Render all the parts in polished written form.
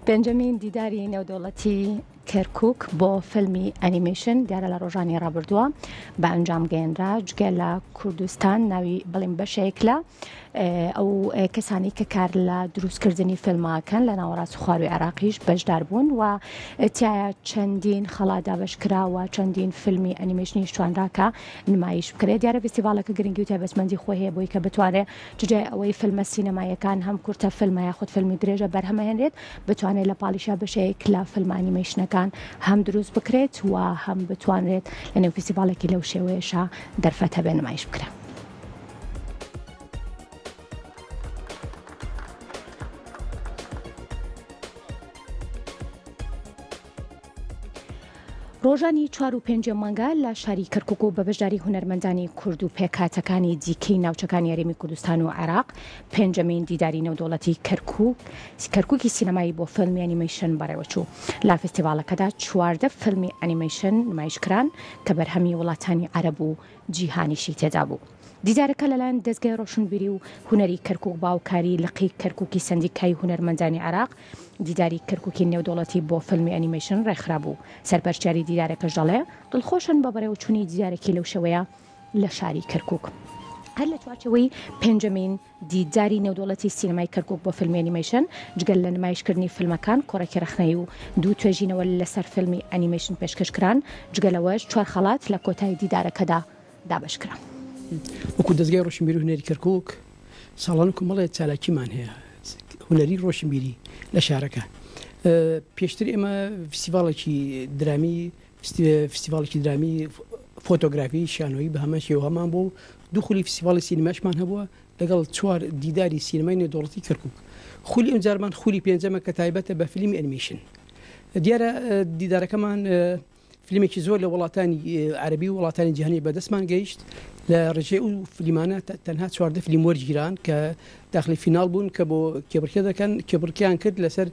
بنجامین دیداری نێودەوڵەتی کەرکووک بۆ فیلمی ئەنیمیشن دیارە لە ڕۆژانی ڕابردووە بە ئەنجام گەێنرا جگە لە کوردستان ناوی بڵین بەشێک لە ئەو کەسانی کە کار لە دروستکردنی فیلماکەن لە ناوەڕاست و خواروی عێراقیش بەشدار بوون و تایە چەندین خەڵا دابەشکراوە چەندین فیلمی ئەنیمیشنی توانراکە نمایش بکرێت دیارە فستیڤالەکە گرنگی و تایبەتمەندی خۆی هەیە بۆی کە بتوانێت جگە ئەوەی فیلمە سینەمایەکان هەم کورتە فیلمە یاخود فیلمی درێژە بەرهەمەهێنرێت بتوانێت لە پاڵیشە بەشەیەک لە فیلم ئەنیمیشنەکان هەم دروست بکرێت و هەم بتوانرێت لە نێو فستیڤالێکی لەو شێوەیەشە دەرفەتە بێ نمایش بکرێت. ڕۆژانی 4 و 5 مانگە لە شاری کەرکووک و بە بەشداری هونەرمەندانی کورد و پێکهاتەکانی دیکەی ناوچەکانی یاریمی کوردستان و عێراق پێنجەمین دیداری نێودەوڵەتی کەرکووکی سینەمایی بۆ فیلمی ئەنیمیشن بەڕێوەچوو لە فستیڤالەکەدا 14 فیلمی ئەنیمیشن نمایشکران کە بەرهەمی وڵاتانی عەرەب و جیهانیشی تێدا بوو. دیدارەکە لەلایەن دەستگای ڕۆشنبیری و هونەری کەرکووک باوکاری لقی کەرکووکی سندیکای هونەرمەندانی عێراق دیداری کەرکووکی نێودەوڵەتی بۆ فیلمی ئەنیمیشن ڕێکخرا بوو. سەرپەرچیاری دیدارەکەش دەڵێ دڵخۆشن بە بەڕێوەچوونی دیدارێکی لەو شەوەیە لە شاری کەرکووک. هەر لە چوارچەوەی پێنجەمین دیداری نێودەوڵەتی سینەمای کەرکووک بۆ فیلمی ئەنیمیشن جگەل لە نمایشکردنی فیلمەکان کۆڕێکی رەخنەیی و دوو توێژینەوە لەسەر فیلمی ئەنیمیشن پێشکەشکران جگەلەوەش 4 خەڵات لە کۆتایی دیدارەکەدا دابەشکران. وەکو دەستگای ڕۆشنبیری و هونەری کەرکووک ساڵان کومەڵێ چالاکیمان هەیە هونەری ڕۆشنبیری لە شارەکە. پێشتر ئێمە فستیڤالێکی درامی فستیڤالێکی درامی فۆتۆگرافی شانۆیی بە هەمان شێوەمان بۆ دوو خولی فستیڤاڵی سینەماشمان هەبووە لەگەڵ 4 دیداری سینەمای نێودەوڵەتی کەرکووک. خولی ئەمجارمان خولی پێنجەمە کە تایبەتە بە فیلمی ئەنیمیشن. دیارە دیدارەکەمان فیلمێکی زۆر لە وڵاتانی عەرەبی و وڵاتانی جیهانی بەدەستمان گەیشت لە ڕێژەی و فیلمانە تەنها 14 فیلم وەرگیران کە داخلی فیناڵ بوون کە بۆ کێبڕکێ دەکەن کێبڕکیان کرد لەسەر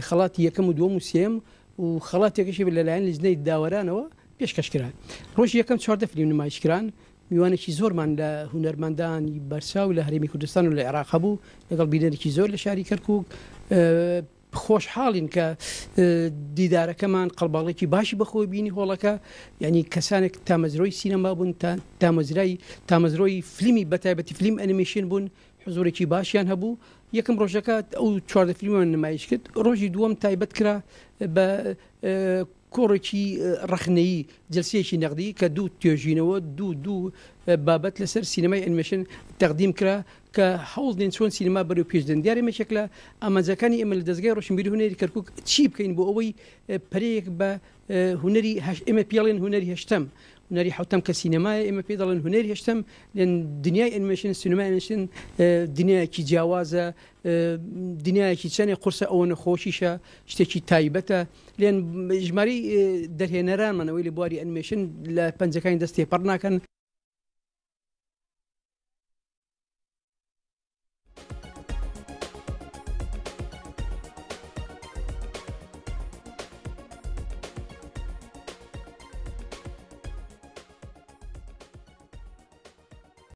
خەڵاتی یەکەم و دووەم و سێم و خەڵاتێکیشی لەلایەن لیژنەی داوەرانەوە پێشکەشکران. ڕۆژی یەکەم 14 فیلم نمایشکران میوانێکی زۆرمان لە هونەرمەندانی بەرسا و لە هەرێمی کوردستان و لە عێراق هەبوو لەگەڵ بینەرێکی زۆر لە شاری کەرکووک. خۆشحاڵین کە دیدارەکەمان قەڵباڵێکی باشی بەخۆی بینی هۆڵەکە یعنی کەسانێک تامەزرۆی سینەما بوون تامەزرۆی فیلمی بەتایبەتی فیلم ئەنیمیشن بوون حزورێکی باشیان هەبوو. یەکەم ڕۆژەکە ئەو 14 فیلممان نمایش کرد. ڕۆژی دووەم تایبەت کرا بە کۆڕێکی ڕەخنەیی جلسەیەکی نەقدی کە دوو توێژینەوە دوو بابەت لەسەر سینەمای ئەنیمیشن تەقدیم کرا کە هەوڵ دێن چۆن سینەما بەرەو پێشدەن. دیارە مەشێک لە ئامانجەکانی ئێمە لە دەستگای ڕۆشنبیری هونەری کەرکووک چی بکەین بۆ ئەوەی پەرەیەک بە هونەری ئێمە پێڵێن هونەری هەشتەم هونەری حوتەم کە سینەمایە ئێمە پێ دەڵێن هونەری هەشتەم لەن دنیای ئەنیمیشن سینەمای ئەنیمیشن دنیایەکی جیاوازە دنیایەکی چەندێک قورسە ئەوە نەخۆشیشە شتێکی تایبەتە لێن ژماری دەرهێنەرانمانەوەی لە بواری ئەنیمیشن لە پەنجەکانی دەست تێپەڕ ناکەن.